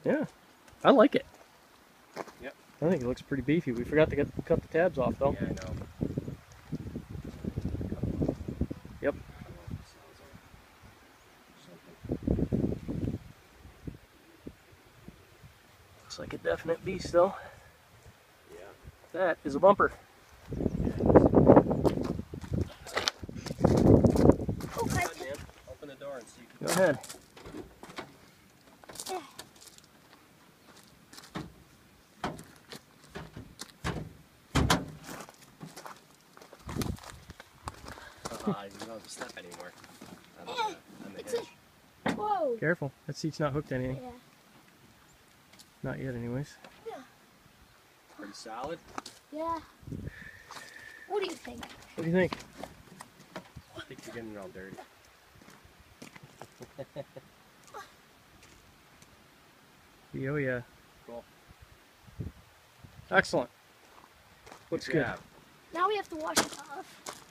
Yeah, I like it. Yep. I think it looks pretty beefy. We forgot to cut the tabs off though. Yeah, I know. Yep. Looks like a definite beast though. Yeah. That is a bumper. Open the door and see. Go ahead. You don't have to step anymore. On the hitch. Whoa. Careful. That seat's not hooked to anything. Yeah. Not yet anyways. Pretty solid. Yeah. What do you think? What do you think? I think you're getting it all dirty. Oh yeah. Cool. Excellent. Looks good. job. Now we have to wash it off.